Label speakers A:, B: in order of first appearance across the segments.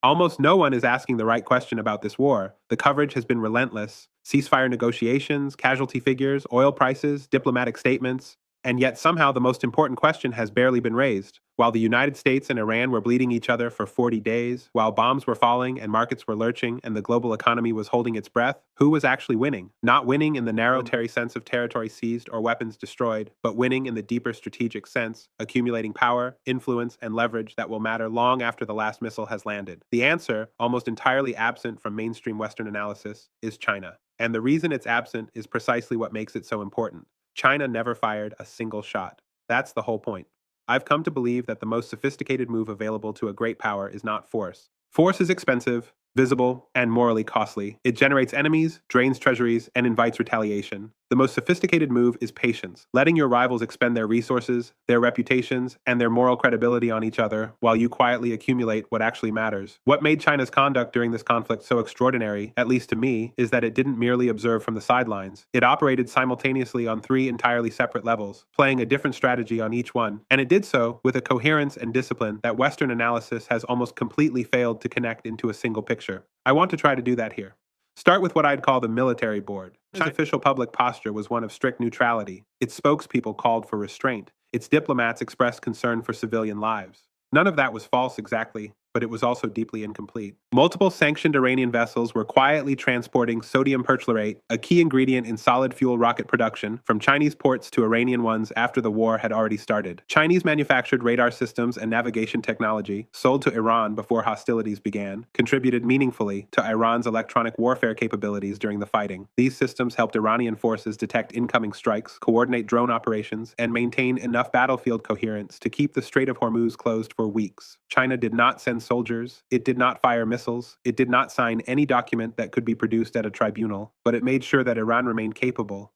A: Almost no one is asking the right question about this war. The coverage has been relentless: ceasefire negotiations, casualty figures, oil prices, diplomatic statements. And yet somehow the most important question has barely been raised. While the United States and Iran were bleeding each other for 40 days, while bombs were falling and markets were lurching and the global economy was holding its breath, who was actually winning? Not winning in the narrow military sense of territory seized or weapons destroyed, but winning in the deeper strategic sense, accumulating power, influence, and leverage that will matter long after the last missile has landed. The answer, almost entirely absent from mainstream Western analysis, is China. And the reason it's absent is precisely what makes it so important. China never fired a single shot. That's the whole point. I've come to believe that the most sophisticated move available to a great power is not force. Force is expensive, visible, and morally costly. It generates enemies, drains treasuries, and invites retaliation. The most sophisticated move is patience, letting your rivals expend their resources, their reputations, and their moral credibility on each other while you quietly accumulate what actually matters. What made China's conduct during this conflict so extraordinary, at least to me, is that it didn't merely observe from the sidelines. It operated simultaneously on three entirely separate levels, playing a different strategy on each one, and it did so with a coherence and discipline that Western analysis has almost completely failed to connect into a single picture. I want to try to do that here. Start with what I'd call the military board. China's official public posture was one of strict neutrality. Its spokespeople called for restraint. Its diplomats expressed concern for civilian lives. None of that was false exactly, but it was also deeply incomplete. Multiple sanctioned Iranian vessels were quietly transporting sodium perchlorate, a key ingredient in solid fuel rocket production, from Chinese ports to Iranian ones after the war had already started. Chinese manufactured radar systems and navigation technology, sold to Iran before hostilities began, contributed meaningfully to Iran's electronic warfare capabilities during the fighting. These systems helped Iranian forces detect incoming strikes, coordinate drone operations, and maintain enough battlefield coherence to keep the Strait of Hormuz closed for weeks. China did not send soldiers, it did not fire missiles, it did not sign any document that could be produced at a tribunal, but it made sure that Iran remained capable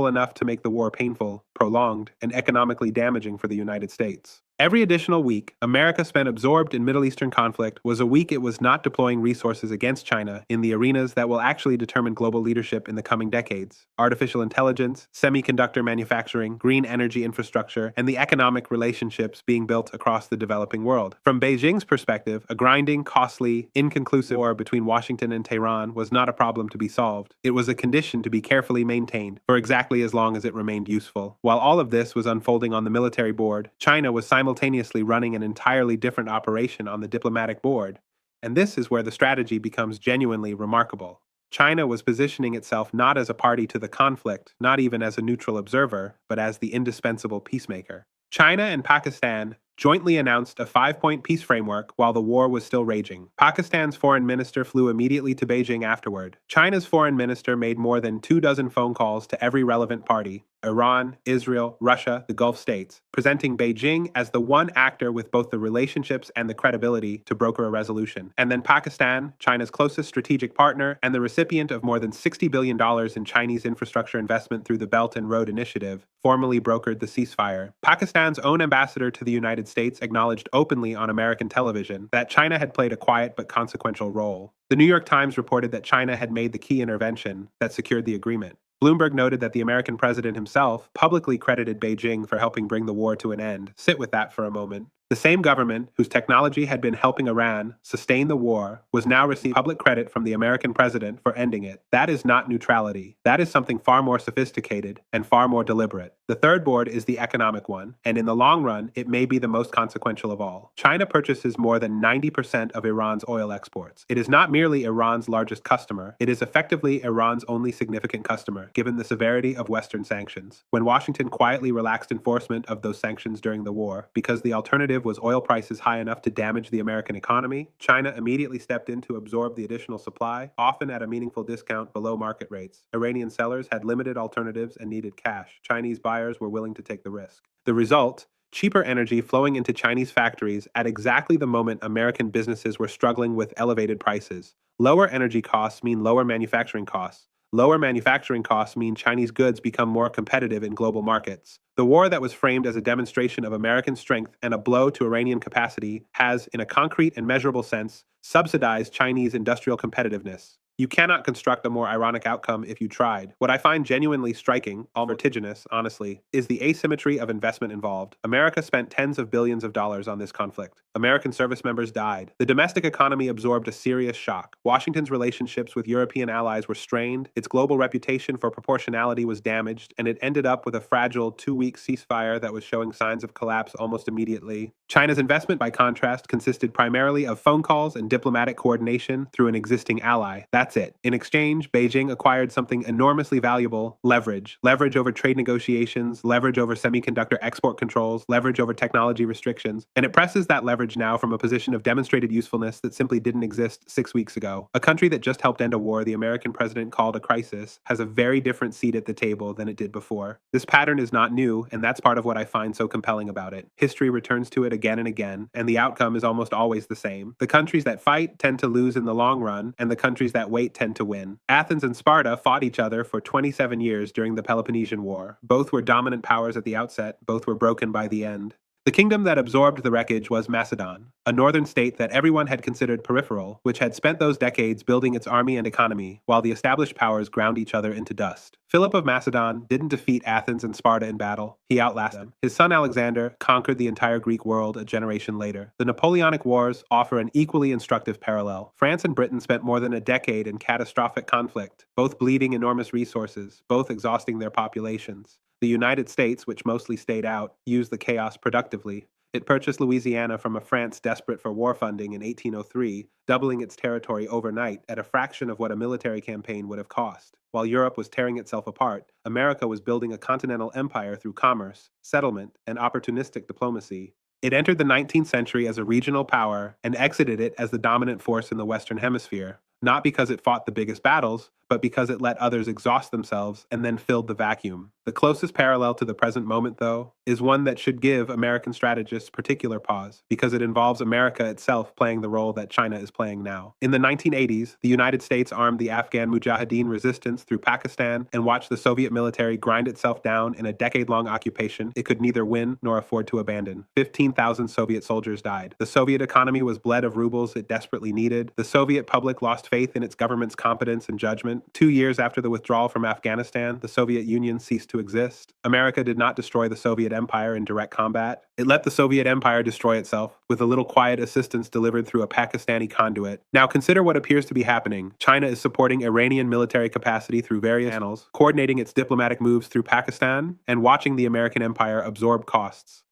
A: enough to make the war painful, prolonged, and economically damaging for the United States. Every additional week America spent absorbed in Middle Eastern conflict was a week it was not deploying resources against China in the arenas that will actually determine global leadership in the coming decades: artificial intelligence, semiconductor manufacturing, green energy infrastructure, and the economic relationships being built across the developing world. From Beijing's perspective, a grinding, costly, inconclusive war between Washington and Tehran was not a problem to be solved. It was a condition to be carefully maintained for exactly as long as it remained useful. While all of this was unfolding on the military board, China was simultaneously running an entirely different operation on the diplomatic board, and this is where the strategy becomes genuinely remarkable. China was positioning itself not as a party to the conflict, not even as a neutral observer, but as the indispensable peacemaker. China and Pakistan jointly announced a 5-point peace framework while the war was still raging. Pakistan's foreign minister flew immediately to Beijing afterward. China's foreign minister made more than 24 phone calls to every relevant party: Iran, Israel, Russia, the Gulf states, presenting Beijing as the one actor with both the relationships and the credibility to broker a resolution. And then Pakistan, China's closest strategic partner and the recipient of more than $60 billion in Chinese infrastructure investment through the Belt and Road Initiative, formally brokered the ceasefire. Pakistan's own ambassador to the United States acknowledged openly on American television that China had played a quiet but consequential role. The New York Times reported that China had made the key intervention that secured the agreement. Bloomberg noted that the American president himself publicly credited Beijing for helping bring the war to an end. Sit with that for a moment. The same government whose technology had been helping Iran sustain the war was now receiving public credit from the American president for ending it. That is not neutrality. That is something far more sophisticated and far more deliberate. The third board is the economic one, and in the long run, it may be the most consequential of all. China purchases more than 90% of Iran's oil exports. It is not merely Iran's largest customer, it is effectively Iran's only significant customer, given the severity of Western sanctions. When Washington quietly relaxed enforcement of those sanctions during the war, because the alternative was oil prices high enough to damage the American economy, China immediately stepped in to absorb the additional supply, often at a meaningful discount below market rates. Iranian sellers had limited alternatives and needed cash. Chinese buyers were willing to take the risk. The result: cheaper energy flowing into Chinese factories at exactly the moment American businesses were struggling with elevated prices. Lower energy costs mean lower manufacturing costs. Lower manufacturing costs mean Chinese goods become more competitive in global markets. The war that was framed as a demonstration of American strength and a blow to Iranian capacity has, in a concrete and measurable sense, subsidized Chinese industrial competitiveness. You cannot construct a more ironic outcome if you tried. What I find genuinely striking, almost vertiginous, honestly, is the asymmetry of investment involved. America spent tens of billions of dollars on this conflict. American service members died. The domestic economy absorbed a serious shock. Washington's relationships with European allies were strained, its global reputation for proportionality was damaged, and it ended up with a fragile 2-week ceasefire that was showing signs of collapse almost immediately. China's investment, by contrast, consisted primarily of phone calls and diplomatic coordination through an existing ally. That's it. In exchange, Beijing acquired something enormously valuable: leverage. Leverage over trade negotiations, leverage over semiconductor export controls, leverage over technology restrictions, and it presses that leverage now from a position of demonstrated usefulness that simply didn't exist 6 weeks ago. A country that just helped end a war the American president called a crisis has a very different seat at the table than it did before. This pattern is not new, and that's part of what I find so compelling about it. History returns to it again and again, and the outcome is almost always the same. The countries that fight tend to lose in the long run, and the countries that wait tend to win. Athens and Sparta fought each other for 27 years during the Peloponnesian War. Both were dominant powers at the outset, both were broken by the end. The kingdom that absorbed the wreckage was Macedon, a northern state that everyone had considered peripheral, which had spent those decades building its army and economy, while the established powers ground each other into dust. Philip of Macedon didn't defeat Athens and Sparta in battle. He outlasted them. His son Alexander conquered the entire Greek world a generation later. The Napoleonic Wars offer an equally instructive parallel. France and Britain spent more than a decade in catastrophic conflict, both bleeding enormous resources, both exhausting their populations. The United States, which mostly stayed out, used the chaos productively. It purchased Louisiana from a France desperate for war funding in 1803, doubling its territory overnight at a fraction of what a military campaign would have cost. While Europe was tearing itself apart, America was building a continental empire through commerce, settlement, and opportunistic diplomacy. It entered the 19th century as a regional power and exited it as the dominant force in the Western Hemisphere, not because it fought the biggest battles, but because it let others exhaust themselves and then filled the vacuum. The closest parallel to the present moment, though, is one that should give American strategists particular pause, because it involves America itself playing the role that China is playing now. In the 1980s, the United States armed the Afghan Mujahideen resistance through Pakistan and watched the Soviet military grind itself down in a decade-long occupation it could neither win nor afford to abandon. 15,000 Soviet soldiers died. The Soviet economy was bled of rubles it desperately needed. The Soviet public lost faith in its government's competence and judgment. 2 years after the withdrawal from Afghanistan, the Soviet Union ceased to exist. America did not destroy the Soviet Empire in direct combat. It let the Soviet Empire destroy itself, with a little quiet assistance delivered through a Pakistani conduit. Now consider what appears to be happening. China is supporting Iranian military capacity through various channels, coordinating its diplomatic moves through Pakistan, and watching the American empire absorb costs,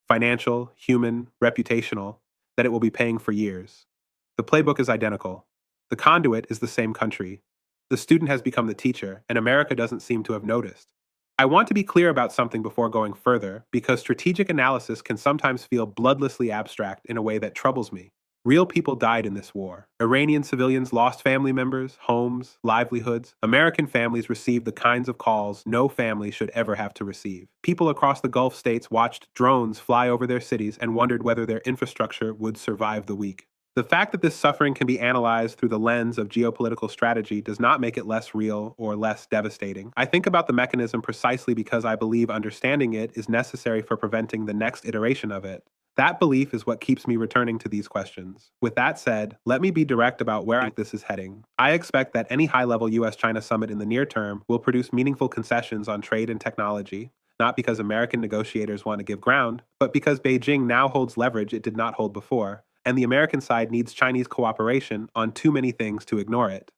A: financial, human, reputational, that it will be paying for years. The playbook is identical. The conduit is the same country. The student has become the teacher, and America doesn't seem to have noticed. I want to be clear about something before going further, because strategic analysis can sometimes feel bloodlessly abstract in a way that troubles me. Real people died in this war. Iranian civilians lost family members, homes, livelihoods. American families received the kinds of calls no family should ever have to receive. People across the Gulf states watched drones fly over their cities and wondered whether their infrastructure would survive the week. The fact that this suffering can be analyzed through the lens of geopolitical strategy does not make it less real or less devastating. I think about the mechanism precisely because I believe understanding it is necessary for preventing the next iteration of it. That belief is what keeps me returning to these questions. With that said, let me be direct about where I think this is heading. I expect that any high-level US-China summit in the near term will produce meaningful concessions on trade and technology, not because American negotiators want to give ground, but because Beijing now holds leverage it did not hold before, and the American side needs Chinese cooperation on too many things to ignore it.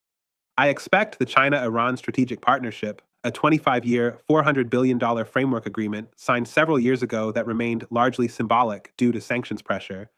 A: I expect the China-Iran Strategic Partnership, a 25-year, $400 billion framework agreement signed several years ago that remained largely symbolic due to sanctions pressure,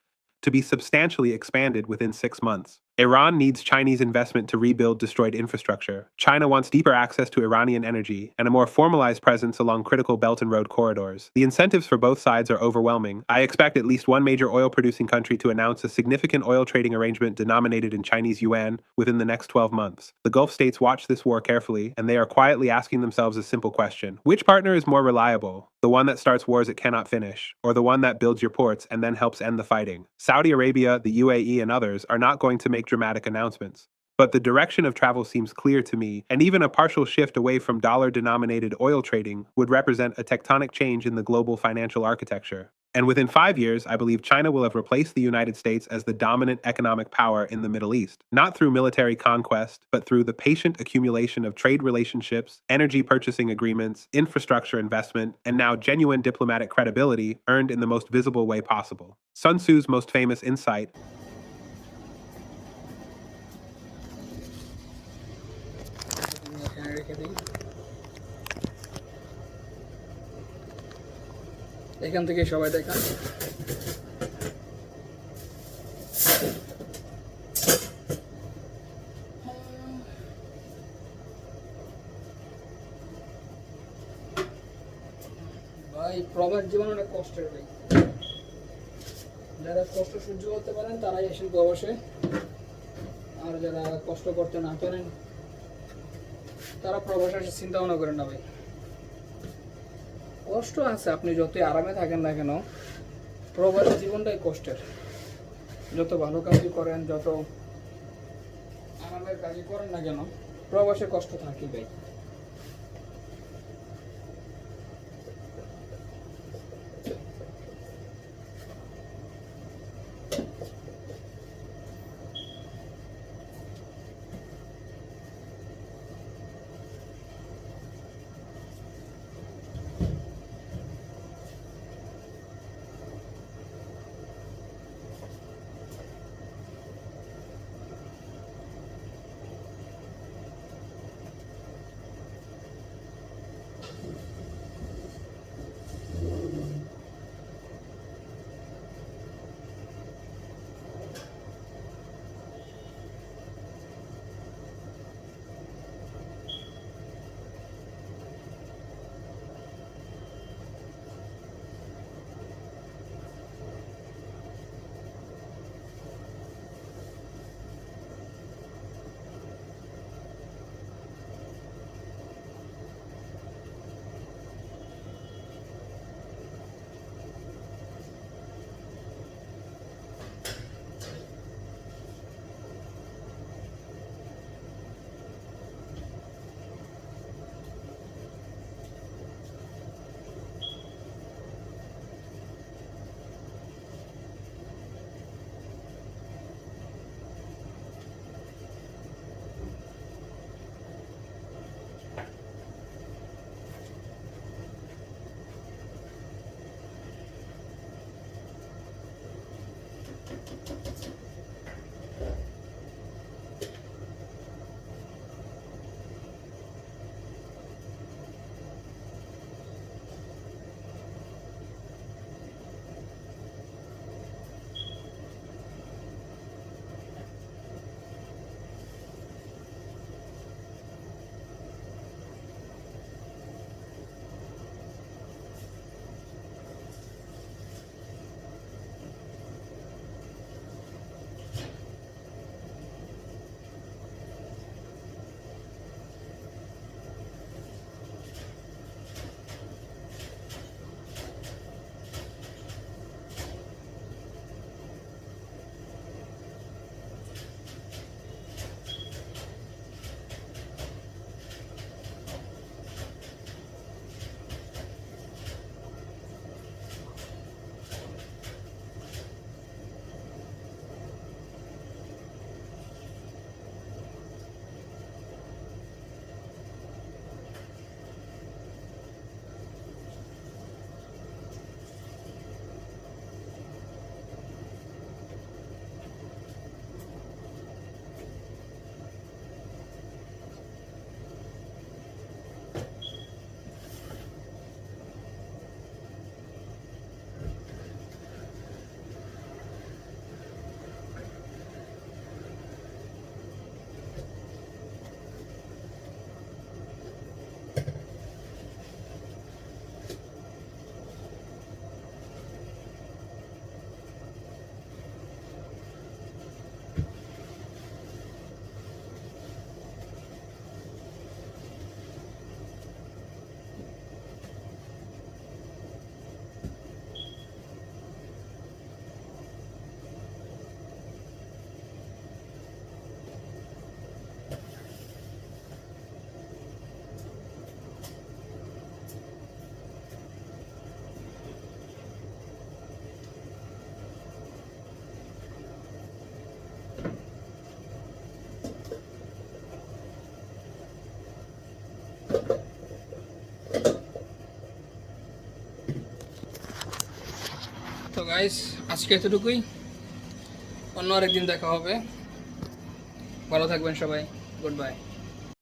A: to be substantially expanded within 6 months. Iran needs Chinese investment to rebuild destroyed infrastructure. China wants deeper access to Iranian energy and a more formalized presence along critical Belt and Road corridors. The incentives for both sides are overwhelming. I expect at least one major oil-producing country to announce a significant oil trading arrangement denominated in Chinese yuan within the next 12 months. The Gulf states watch this war carefully, and they are quietly asking themselves a simple question: which partner is more reliable? The one that starts wars it cannot finish, or the one that builds your ports and then helps end the fighting? Saudi Arabia, the UAE, and others are not going to make dramatic announcements. But the direction of travel seems clear to me, and even a partial shift away from dollar-denominated oil trading would represent a tectonic change in the global financial architecture. And within 5 years, I believe China will have replaced the United States as the dominant economic power in the Middle East, not through military conquest, but through the patient accumulation of trade relationships, energy purchasing agreements, infrastructure investment, and now genuine diplomatic credibility earned in the most visible way possible. Sun Tzu's most famous insight.
B: এখান থেকে সবাই দেখা ভাই প্রবাস জীবন অনেক কষ্টের ভাই যারা কষ্ট সহ্য করতে পারেন তারাই আসেন প্রবাসে আর যারা কষ্ট করতে না পারেন তারা প্রবাসে আসে চিন্তা ভাবনা করেন না ভাই কষ্ট আছে আপনি যতই আরামে থাকেন না কেন প্রবাস জীবনটাই কষ্টের যত ভালো কাজই করেন যত আরামের কাজই করেন না কেন প্রবাসে কষ্ট থাকি ভাই গাইস আজকে এতটুকুই, অন্য আরেকদিন দেখা হবে। ভালো থাকবেন সবাই, গুড বাই।